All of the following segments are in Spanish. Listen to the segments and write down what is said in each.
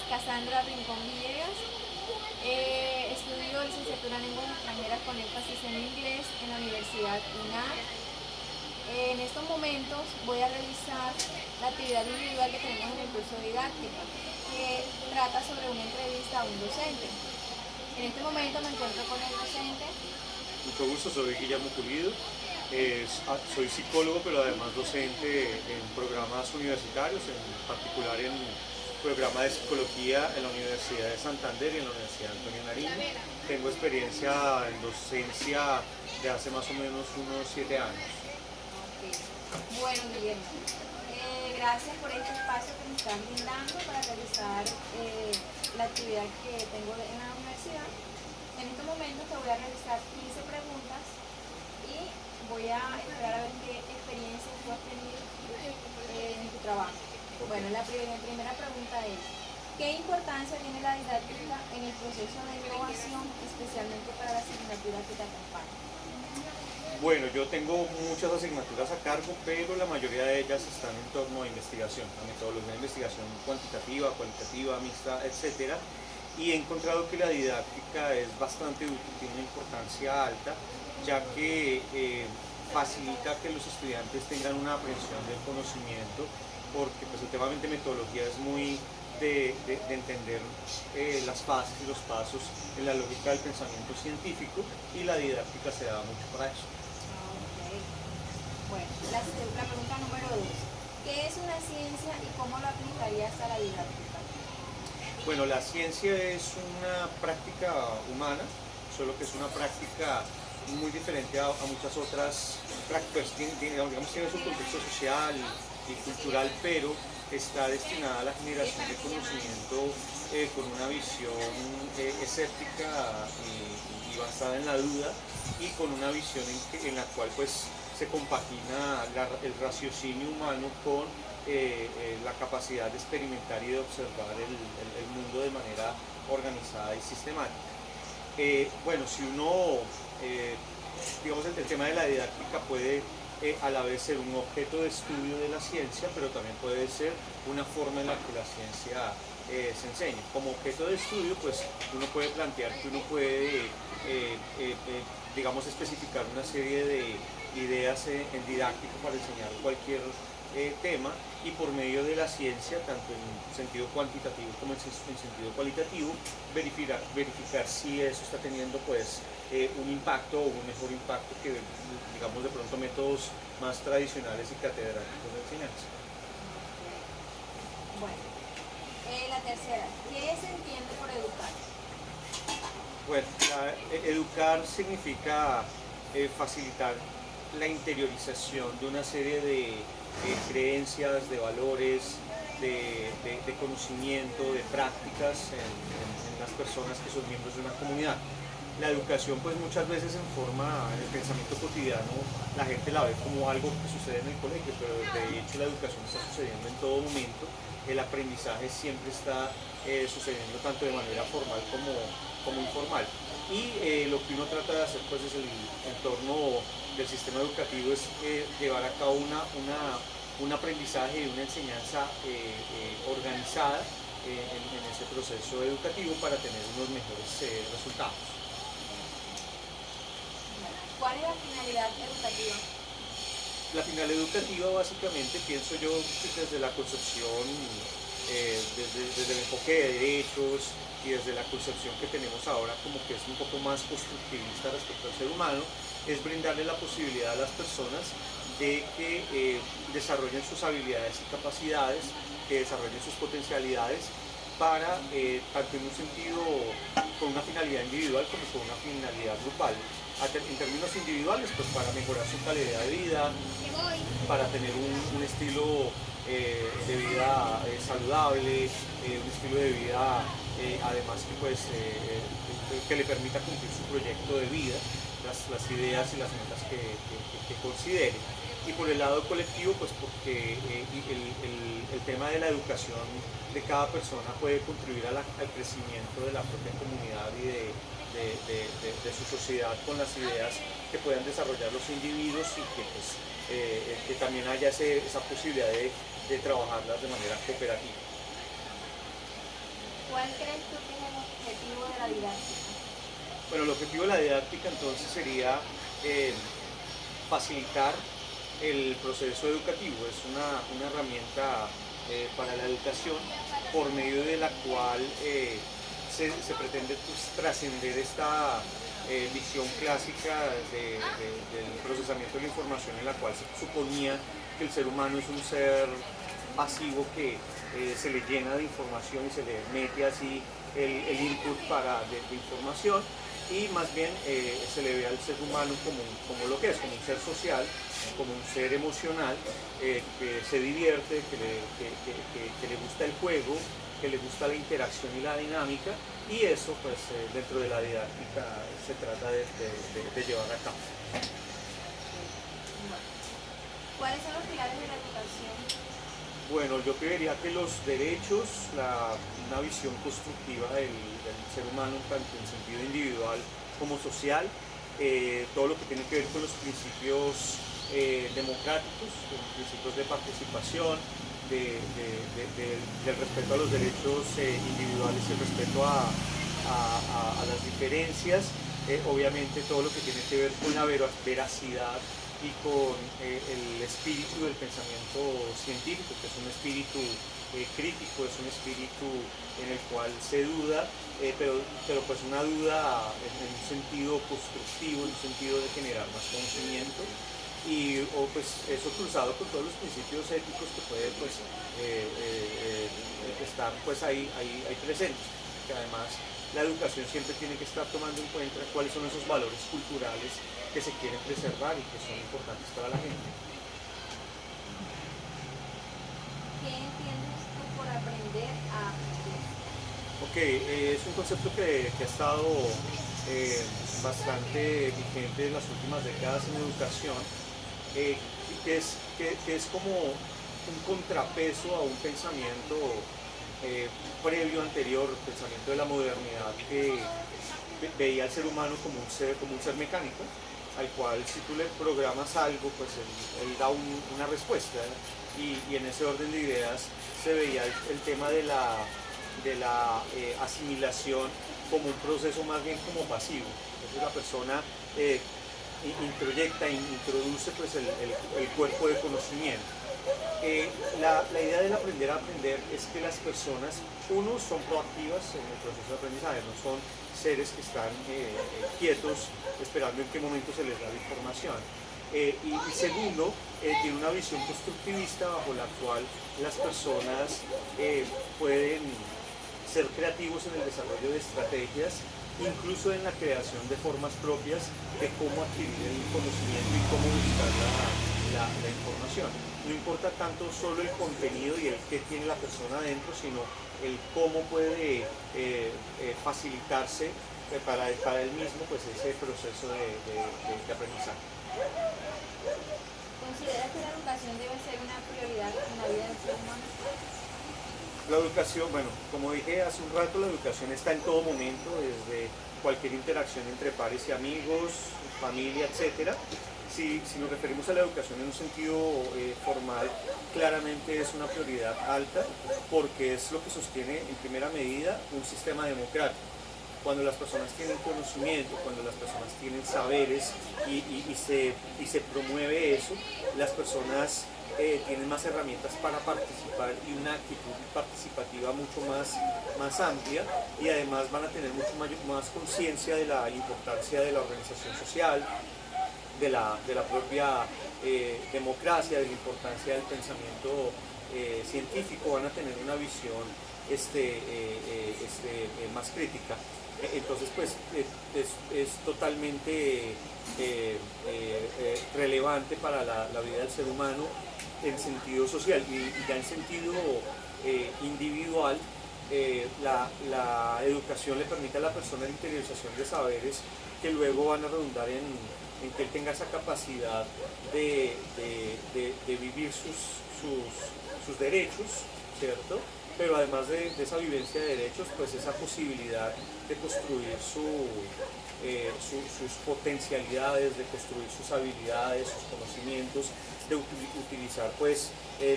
Cassandra Rincón Villegas. Estudio licenciatura en lenguas extranjeras con énfasis en inglés en la Universidad UNAM. En estos momentos voy a realizar la actividad individual que tenemos en el curso de didáctica, que trata sobre una entrevista a un docente. En este momento me encuentro con el docente. Mucho gusto, soy Guillermo Pulido. Soy psicólogo, pero además docente en programas universitarios, en particular en programa de psicología en la Universidad de Santander y en la Universidad Antonio Nariño. Tengo experiencia en docencia de hace más o menos unos 7 años. Bueno, Guillermo, gracias por este espacio que me están brindando para realizar la actividad que tengo en la universidad. En estos momentos te voy a realizar 15 preguntas y voy a esperar a ver qué experiencias tú has tenido en tu trabajo. Bueno, la primera pregunta es: ¿qué importancia tiene la didáctica en el proceso de innovación, especialmente para la asignatura que te acompaña? Bueno, yo tengo muchas asignaturas a cargo, pero la mayoría de ellas están en torno a investigación, a metodología de investigación cuantitativa, cualitativa, mixta, etcétera. Y he encontrado que la didáctica es bastante útil, tiene una importancia alta, ya que facilita que los estudiantes tengan una aprehensión del conocimiento, porque pues el tema de metodología es muy de entender las fases y los pasos en la lógica del pensamiento científico, y la didáctica se da mucho para eso. Bueno, la pregunta número 2. ¿Qué es una ciencia y cómo lo aplicarías a la didáctica? Bueno, la ciencia es una práctica humana, solo que es una práctica muy diferente a muchas otras prácticas. Digamos, tiene su contexto social y cultural, pero está destinada a la generación de conocimiento con una visión escéptica y basada en la duda, y con una visión en la cual pues se compagina el raciocinio humano con la capacidad de experimentar y de observar el mundo de manera organizada y sistemática. Bueno, si uno, digamos, el tema de la didáctica puede a la vez ser un objeto de estudio de la ciencia, pero también puede ser una forma en la que la ciencia se enseña. Como objeto de estudio, pues uno puede plantear que uno puede, digamos, especificar una serie de ideas en didáctica para enseñar cualquier tema, y por medio de la ciencia, tanto en sentido cuantitativo como en sentido cualitativo, verificar si eso está teniendo pues un impacto o un mejor impacto que, digamos, de pronto métodos más tradicionales y catedráticos de enseñanza. Bueno, la tercera: ¿qué se entiende por educar? Bueno, educar significa facilitar la interiorización de una serie de creencias, de valores, de conocimiento, de prácticas en las personas que son miembros de una comunidad. La educación pues muchas veces en el pensamiento cotidiano, la gente la ve como algo que sucede en el colegio, pero de hecho la educación está sucediendo en todo momento. El aprendizaje siempre está sucediendo tanto de manera formal como informal. Y lo que uno trata de hacer pues desde el entorno del sistema educativo es llevar a cabo un aprendizaje y una enseñanza organizada en ese proceso educativo para tener unos mejores resultados. ¿Cuál es la finalidad educativa? La finalidad educativa básicamente, pienso yo, desde la concepción, desde el enfoque de derechos y desde la concepción que tenemos ahora, como que es un poco más constructivista respecto al ser humano, es brindarle la posibilidad a las personas de que desarrollen sus habilidades y capacidades, que desarrollen sus potencialidades para, tanto en un sentido con una finalidad individual como con una finalidad grupal. En términos individuales, pues para mejorar su calidad de vida, para tener un estilo de vida saludable, un estilo de vida además que, pues, que le permita cumplir su proyecto de vida, las ideas y las metas que considere. Y por el lado colectivo, pues porque el tema de la educación de cada persona puede contribuir al crecimiento de la propia comunidad y de su sociedad, con las ideas que puedan desarrollar los individuos, y que también haya esa posibilidad de trabajarlas de manera cooperativa. ¿Cuál crees tú que es el objetivo de la didáctica? Bueno, el objetivo de la didáctica entonces sería facilitar el proceso educativo. Es una herramienta para la educación por medio de la cual se pretende pues, trascender esta visión clásica del procesamiento de la información en la cual se suponía que el ser humano es un ser pasivo que se le llena de información y se le mete así el input de información, y más bien se le ve al ser humano como lo que es, como un ser social, como un ser emocional, que se divierte, que le gusta el juego, que le gusta la interacción y la dinámica, y eso pues dentro de la didáctica se trata de llevar a cabo. ¿Cuáles son los pilares de la educación? Bueno, yo creería que los derechos, una visión constructiva del ser humano, tanto en sentido individual como social, todo lo que tiene que ver con los principios democráticos, los principios de participación, del respeto a los derechos individuales y el respeto a las diferencias, obviamente todo lo que tiene que ver con la veracidad y con el espíritu del pensamiento científico, que es un espíritu crítico, es un espíritu en el cual se duda, pero pues una duda en un sentido constructivo, en un sentido de generar más conocimiento, y pues eso cruzado con todos los principios éticos que puede pues estar pues ahí presentes, que además la educación siempre tiene que estar tomando en cuenta cuáles son esos valores culturales que se quieren preservar y que son importantes para la gente. ¿Qué entiendes tú por aprender a aprender? Ok, es un concepto que ha estado bastante vigente en las últimas décadas en educación, que es como un contrapeso a un pensamiento previo, anterior, pensamiento de la modernidad, que veía al ser humano como un ser mecánico, al cual si tú le programas algo, pues él da una respuesta, y en ese orden de ideas se veía el tema de la asimilación como un proceso más bien como pasivo. Entonces la persona introduce pues el cuerpo de conocimiento. La idea del aprender a aprender es que las personas, uno, son proactivas en el proceso de aprendizaje, no son seres que están quietos esperando en qué momento se les da la información. Y segundo, tiene una visión constructivista bajo la cual las personas pueden ser creativos en el desarrollo de estrategias, incluso en la creación de formas propias de cómo adquirir el conocimiento y cómo buscar la información. No importa tanto solo el contenido y el qué tiene la persona adentro, sino el cómo puede facilitarse para él mismo pues, ese proceso de aprendizaje. ¿Consideras que la educación debe ser una prioridad en la vida del ser humano? La educación, bueno, como dije hace un rato, la educación está en todo momento, desde cualquier interacción entre pares y amigos, familia, etc. Si nos referimos a la educación en un sentido formal, claramente es una prioridad alta, porque es lo que sostiene en primera medida un sistema democrático. Cuando las personas tienen conocimiento, cuando las personas tienen saberes y se promueve eso, las personas tienen más herramientas para participar y una actitud participativa mucho más amplia, y además van a tener mucho más conciencia de la importancia de la organización social, de la propia democracia, de la importancia del pensamiento científico, van a tener una visión más crítica. Entonces pues es totalmente relevante para la vida del ser humano en sentido social, y ya en sentido individual. La educación le permite a la persona la interiorización de saberes que luego van a redundar en que él tenga esa capacidad de vivir sus derechos, ¿cierto? Pero además de esa vivencia de derechos, pues esa posibilidad de construir sus potencialidades, de construir sus habilidades, sus conocimientos, de utilizar pues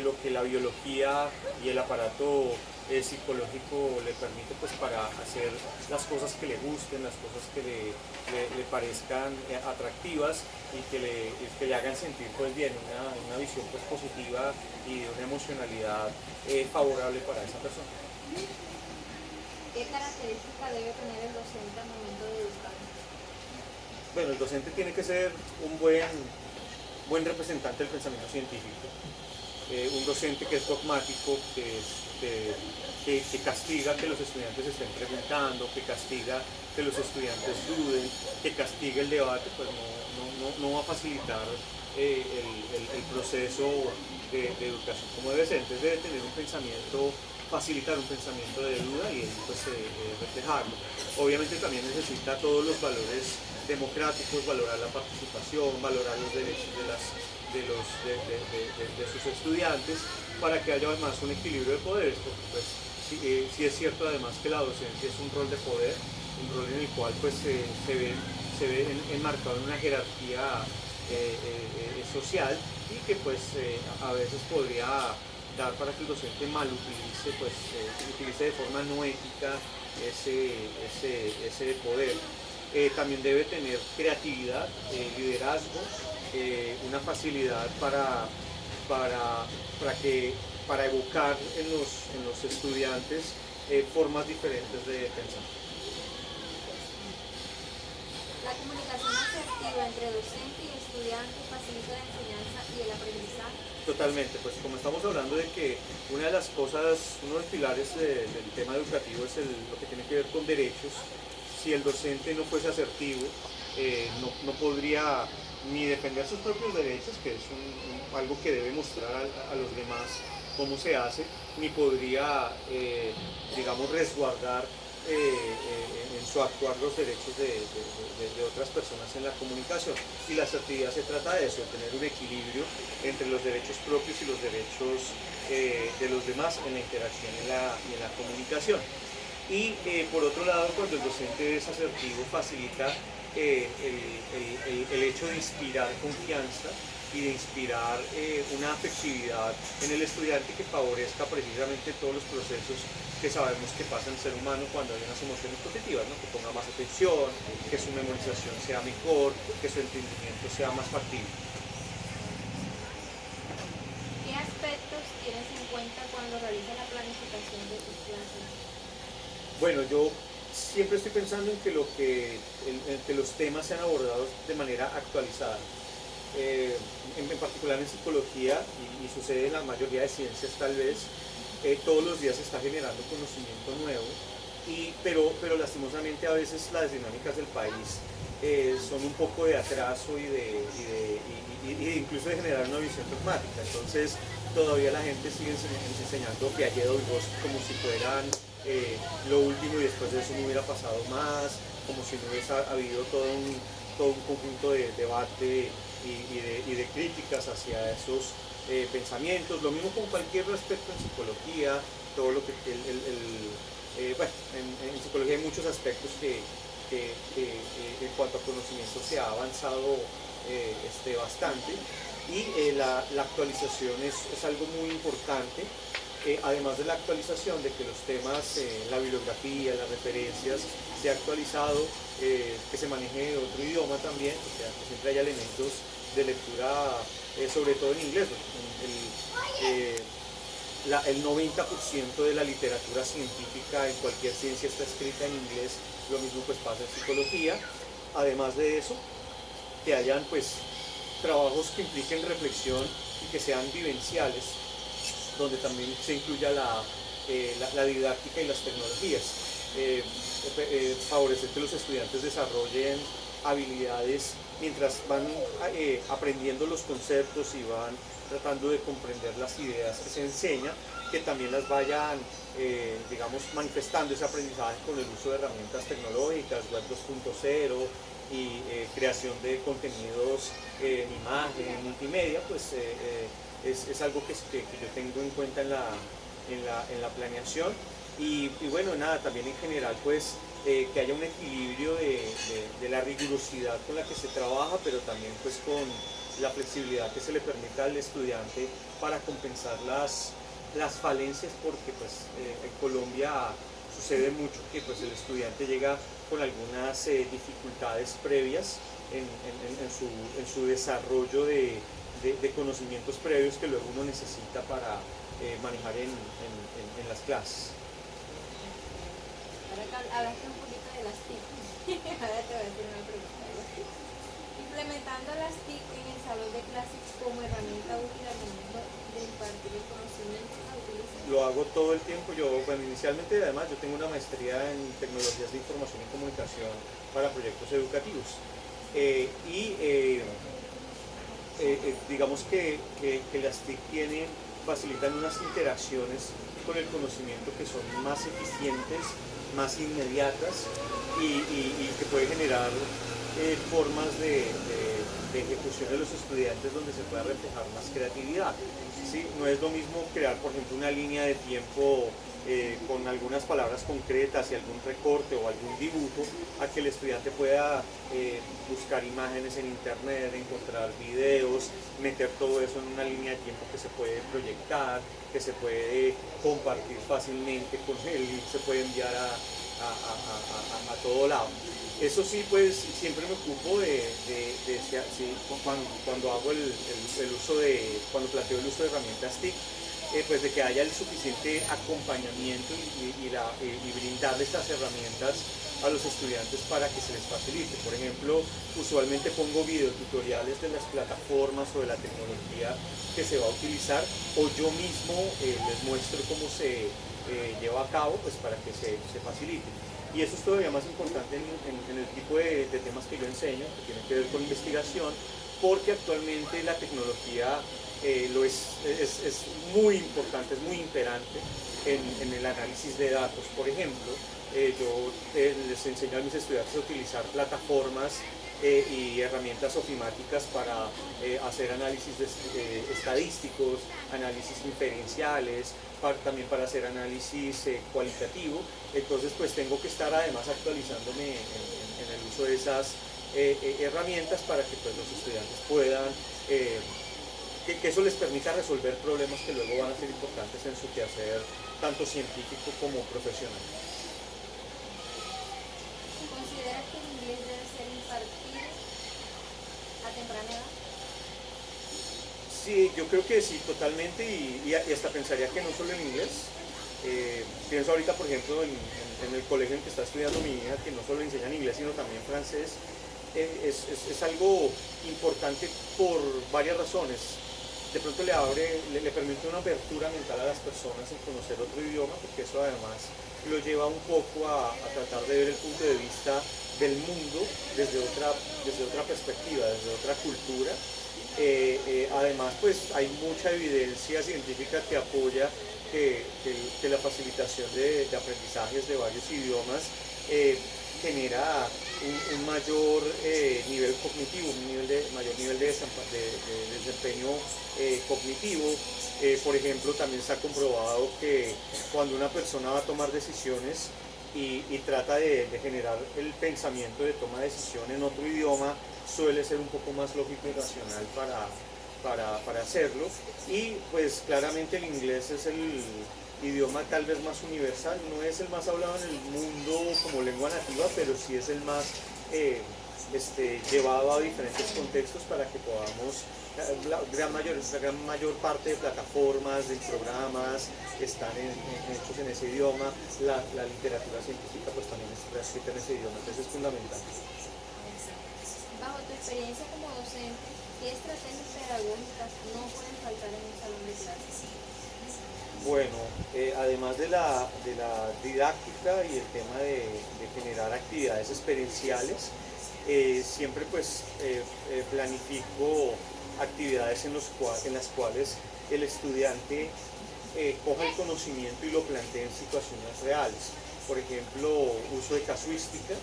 lo que la biología y el aparato psicológico le permite pues para hacer las cosas que le gusten, las cosas que le parezcan atractivas y que le hagan sentir pues bien, una visión pues positiva y de una emocionalidad favorable para esa persona. ¿Qué característica debe tener el docente al momento de educar? Bueno, el docente tiene que ser un buen representante del pensamiento científico. Un docente que es dogmático, que castiga que los estudiantes estén preguntando, que castiga que los estudiantes duden, que castiga el debate, pues no va a facilitar el proceso de educación como debe ser. Entonces debe tener un pensamiento, facilitar un pensamiento de duda y pues, reflejarlo. Obviamente también necesita todos los valores democráticos, valorar la participación, valorar los derechos de sus estudiantes, para que haya además un equilibrio de poderes, porque pues sí es cierto además que la docencia es un rol de poder, un rol en el cual pues se ve enmarcado en una jerarquía social y que pues a veces podría dar para que el docente mal utilice, pues utilice de forma no ética ese poder. También debe tener creatividad, liderazgo, una facilidad para evocar en los estudiantes formas diferentes de pensar. La comunicación asertiva entre docente y estudiante facilita la enseñanza y el aprendizaje. Totalmente, pues como estamos hablando de que una de las cosas, uno de los pilares del tema educativo es lo que tiene que ver con derechos. Si el docente no fuese asertivo, no podría ni defender sus propios derechos, que es algo que debe mostrar a los demás cómo se hace, ni podría, digamos, resguardar en su actuar los derechos de otras personas en la comunicación. Y la asertividad se trata de eso, de tener un equilibrio entre los derechos propios y los derechos de los demás en la interacción y en la comunicación. Y por otro lado, cuando el docente es asertivo, facilita el hecho de inspirar confianza y de inspirar una afectividad en el estudiante que favorezca precisamente todos los procesos que sabemos que pasa en el ser humano cuando hay unas emociones positivas, ¿no? Que ponga más atención, que su memorización sea mejor, que su entendimiento sea más factible. ¿Qué aspectos tienes en cuenta cuando realizas la planificación de tus clases? Bueno, yo siempre estoy pensando en que los temas sean abordados de manera actualizada. En particular en psicología, y sucede en la mayoría de ciencias tal vez, todos los días se está generando conocimiento nuevo, pero lastimosamente a veces las dinámicas del país son un poco de atraso y incluso de generar una visión dogmática. Entonces todavía la gente sigue enseñando Piaget y Vygotsky como si fueran lo último y después de eso no hubiera pasado más, como si no hubiese habido todo un conjunto de debate y de críticas hacia esos pensamientos. Lo mismo con cualquier respecto en psicología, todo lo que bueno, en psicología hay muchos aspectos que en cuanto a conocimiento se ha avanzado bastante, y la actualización es algo muy importante. Además de la actualización, de que los temas, la bibliografía, las referencias se ha actualizado, que se maneje otro idioma también, o sea, que siempre haya elementos de lectura, sobre todo en inglés. El 90% de la literatura científica en cualquier ciencia está escrita en inglés, lo mismo pues pasa en psicología. Además de eso, que hayan pues trabajos que impliquen reflexión y que sean vivenciales, donde también se incluya la didáctica y las tecnologías. Favorecer que los estudiantes desarrollen habilidades mientras van aprendiendo los conceptos y van tratando de comprender las ideas que se enseñan, que también las vayan, digamos, manifestando ese aprendizaje con el uso de herramientas tecnológicas, web 2.0 y creación de contenidos en imagen, multimedia, pues es algo que yo tengo en cuenta en la planeación. Y bueno, nada, también en general pues que haya un equilibrio de la rigurosidad con la que se trabaja, pero también pues la flexibilidad que se le permita al estudiante para compensar las falencias, porque pues en Colombia sucede mucho que pues el estudiante llega con algunas dificultades previas en su desarrollo de conocimientos previos que luego uno necesita para manejar en las clases. Ahora que hablaste un poquito de las TIC, ahora te voy a hacer una pregunta de las TIC. Implementando las TIC en el salón de clases como herramienta útil al momento de impartir el conocimiento, ¿la utilizas? Lo hago todo el tiempo. Bueno, inicialmente además yo tengo una maestría en tecnologías de información y comunicación para proyectos educativos. Digamos que las TIC facilitan unas interacciones con el conocimiento que son más eficientes, más inmediatas y que puede generar formas de ejecución de los estudiantes donde se pueda reflejar más creatividad. ¿Sí? No es lo mismo crear, por ejemplo, una línea de tiempo con algunas palabras concretas y algún recorte o algún dibujo, a que el estudiante pueda buscar imágenes en internet, encontrar videos, meter todo eso en una línea de tiempo que se puede proyectar, que se puede compartir fácilmente con él, se puede enviar a todo lado. Eso sí, pues siempre me ocupo cuando hago cuando planteo el uso de herramientas TIC, pues de que haya el suficiente acompañamiento y brindarle estas herramientas a los estudiantes para que se les facilite. Por ejemplo, usualmente pongo videotutoriales de las plataformas o de la tecnología que se va a utilizar, o yo mismo les muestro cómo se lleva a cabo, pues para que se facilite. Y eso es todavía más importante en el tipo de temas que yo enseño, que tienen que ver con investigación, porque actualmente la tecnología es muy importante, es muy imperante en el análisis de datos. Por ejemplo, yo les enseño a mis estudiantes a utilizar plataformas y herramientas ofimáticas para hacer análisis estadísticos, análisis inferenciales, también para hacer análisis cualitativo. Entonces pues tengo que estar además actualizándome en el uso de esas herramientas para que pues, los estudiantes puedan que eso les permita resolver problemas que luego van a ser importantes en su quehacer tanto científico como profesional. ¿Consideras que el inglés debe ser impartido a temprana edad? Sí, yo creo que sí, totalmente, y hasta pensaría que no solo en inglés. Pienso ahorita, por ejemplo, en el colegio en que está estudiando mi hija, que no solo le enseñan inglés, sino también francés. Es algo importante por varias razones. De pronto le permite una apertura mental a las personas en conocer otro idioma, porque eso además lo lleva un poco a tratar de ver el punto de vista del mundo desde otra perspectiva, desde otra cultura. Además, pues hay mucha evidencia científica que apoya que la facilitación de aprendizajes de varios idiomas genera un mayor nivel cognitivo, mayor nivel de desempeño cognitivo. Por ejemplo, también se ha comprobado que cuando una persona va a tomar decisiones y trata de generar el pensamiento de toma de decisión en otro idioma, suele ser un poco más lógico y racional para hacerlo. Y pues claramente el inglés es el idioma tal vez más universal, no es el más hablado en el mundo como lengua nativa, pero sí es el más llevado a diferentes contextos para que podamos, la gran mayor parte de plataformas, de programas están hechos en ese idioma, la literatura científica pues también está escrita en ese idioma, entonces es fundamental. Bajo tu experiencia como docente, ¿qué estrategias pedagógicas no pueden faltar en un salón de clases? Bueno, además de la didáctica y el tema de generar actividades experienciales, siempre pues planifico actividades en las cuales el estudiante coja el conocimiento y lo plantee en situaciones reales. Por ejemplo, uso de casuística,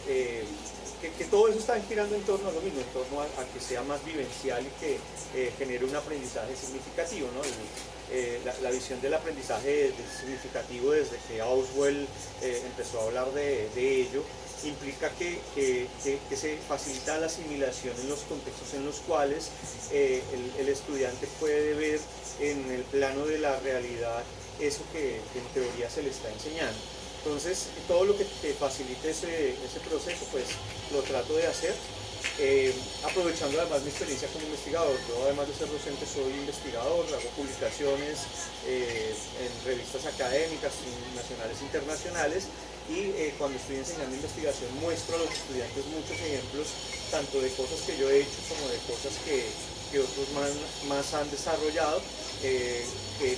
que todo eso está girando en torno a lo mismo, en torno a que sea más vivencial y que genere un aprendizaje significativo, ¿no? La visión del aprendizaje significativo desde que Auswell empezó a hablar de ello, implica que se facilita la asimilación en los contextos en los cuales el estudiante puede ver en el plano de la realidad eso que en teoría se le está enseñando. Entonces, todo lo que facilite ese proceso, pues lo trato de hacer, aprovechando además mi experiencia como investigador. Yo, además de ser docente, soy investigador, hago publicaciones en revistas académicas nacionales e internacionales, y cuando estoy enseñando investigación muestro a los estudiantes muchos ejemplos, tanto de cosas que yo he hecho como de cosas que otros más han desarrollado,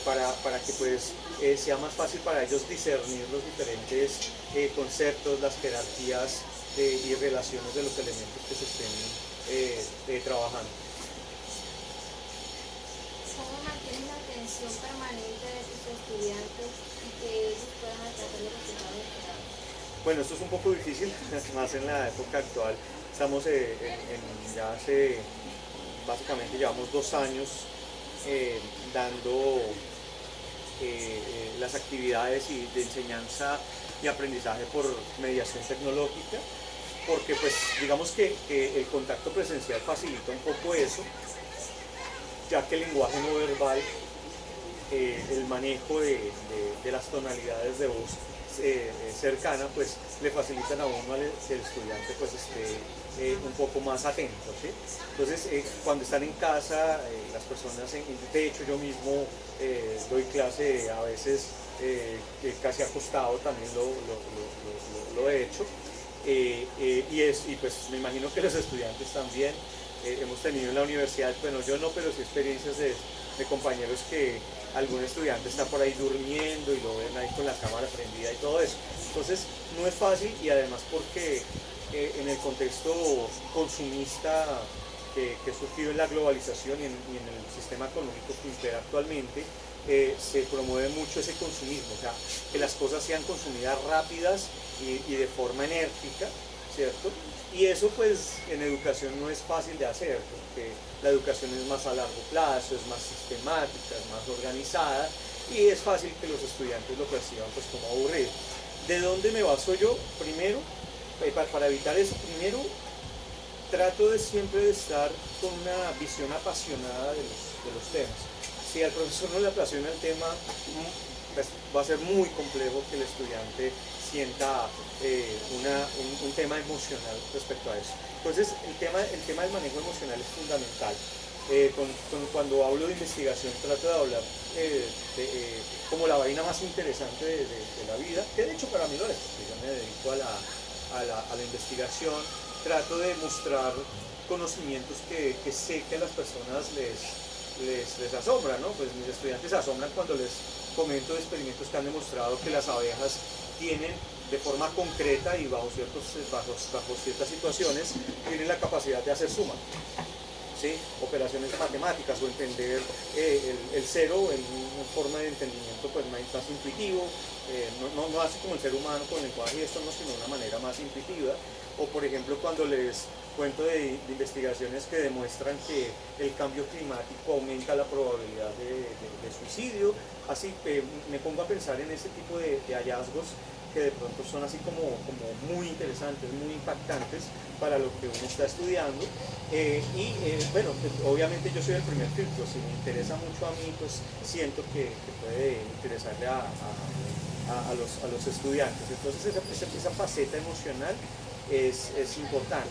para que pues sea más fácil para ellos discernir los diferentes conceptos, las jerarquías y relaciones de los elementos que se estén trabajando. ¿Cómo mantienes la atención permanente de tus estudiantes y que ellos puedan alcanzar los resultados esperados? Bueno, esto es un poco difícil, más en la época actual. Estamos ya hace, básicamente llevamos 2 años dando las actividades de enseñanza y aprendizaje por mediación tecnológica, porque pues digamos que el contacto presencial facilita un poco eso, ya que el lenguaje no verbal, el manejo de las tonalidades de voz cercana, pues le facilitan a uno que el estudiante pues esté un poco más atento, ¿sí? Entonces, cuando están en casa, las personas, de hecho yo mismo doy clase a veces casi acostado, también lo he hecho, y pues me imagino que los estudiantes también. Hemos tenido en la universidad, bueno, yo no, pero sí experiencias de compañeros que algún estudiante está por ahí durmiendo y lo ven ahí con la cámara prendida y todo eso. Entonces no es fácil, y además porque en el contexto consumista que surgió en la globalización y en el sistema económico que impera actualmente, se promueve mucho ese consumismo, o sea, que las cosas sean consumidas rápidas y de forma enérgica, ¿cierto? Y eso pues en educación no es fácil de hacer, porque la educación es más a largo plazo, es más sistemática, es más organizada, y es fácil que los estudiantes lo perciban pues como aburrido. ¿De dónde me baso yo? Primero, para evitar eso, primero trato de siempre de estar con una visión apasionada de los temas. Si al profesor no le apasiona el tema, pues va a ser muy complejo que el estudiante sienta un tema emocional respecto a eso. Entonces el tema del manejo emocional es fundamental. Cuando hablo de investigación trato de hablar como la vaina más interesante de la vida, que de hecho para mí lo es, porque yo me dedico a la investigación. Trato de mostrar conocimientos que sé que a las personas les asombran, ¿no? Pues mis estudiantes se asombran cuando les comento de experimentos que han demostrado que las abejas tienen de forma concreta y bajo ciertas situaciones tienen la capacidad de hacer suma, ¿sí? Operaciones matemáticas, o entender el cero en una forma de entendimiento pues más intuitivo, no así como el ser humano con el lenguaje y esto, no, sino de una manera más intuitiva. O por ejemplo cuando les cuento de investigaciones que demuestran que el cambio climático aumenta la probabilidad de suicidio, así me pongo a pensar en ese tipo de hallazgos que de pronto son así como muy interesantes, muy impactantes para lo que uno está estudiando. Bueno, pues, obviamente yo soy el primer filtro, si me interesa mucho a mí, pues siento que puede interesarle a los estudiantes. Entonces esa faceta emocional es importante.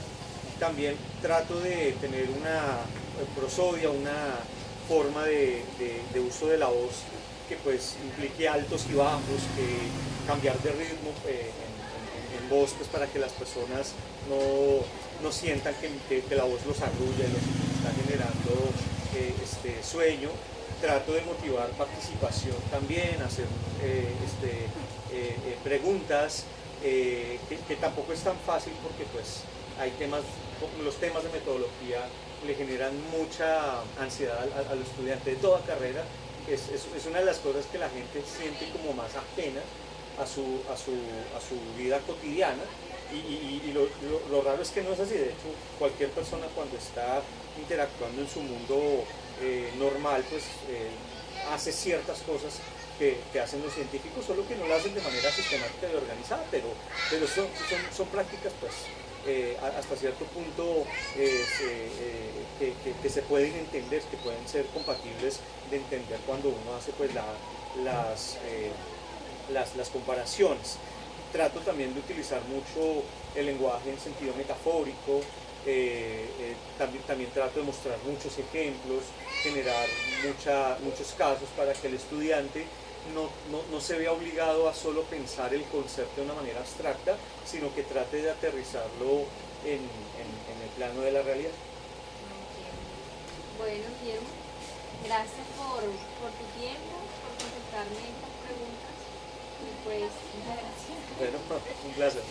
También trato de tener una prosodia, una forma de uso de la voz que pues implique altos y bajos, que cambiar de ritmo en voz, pues para que las personas no sientan que la voz los arrulla y los está generando sueño. Trato de motivar participación también, hacer preguntas, que tampoco es tan fácil porque pues hay temas, los temas de metodología le generan mucha ansiedad al estudiante de toda carrera. Es una de las cosas que la gente siente como más ajena a su vida cotidiana, y lo raro es que no es así. De hecho, cualquier persona cuando está interactuando en su mundo normal, pues hace ciertas cosas que hacen los científicos, solo que no lo hacen de manera sistemática y organizada, pero son prácticas pues hasta cierto punto que se pueden entender, que pueden ser compatibles de entender cuando uno hace pues las comparaciones. Trato también de utilizar mucho el lenguaje en sentido metafórico, también trato de mostrar muchos ejemplos, generar muchos casos para que el estudiante no se vea obligado a solo pensar el concepto de una manera abstracta, sino que trate de aterrizarlo en el plano de la realidad. Bueno, Guillermo, gracias por tu tiempo, por contestarme estas preguntas y pues muchas gracias. Bueno, un placer.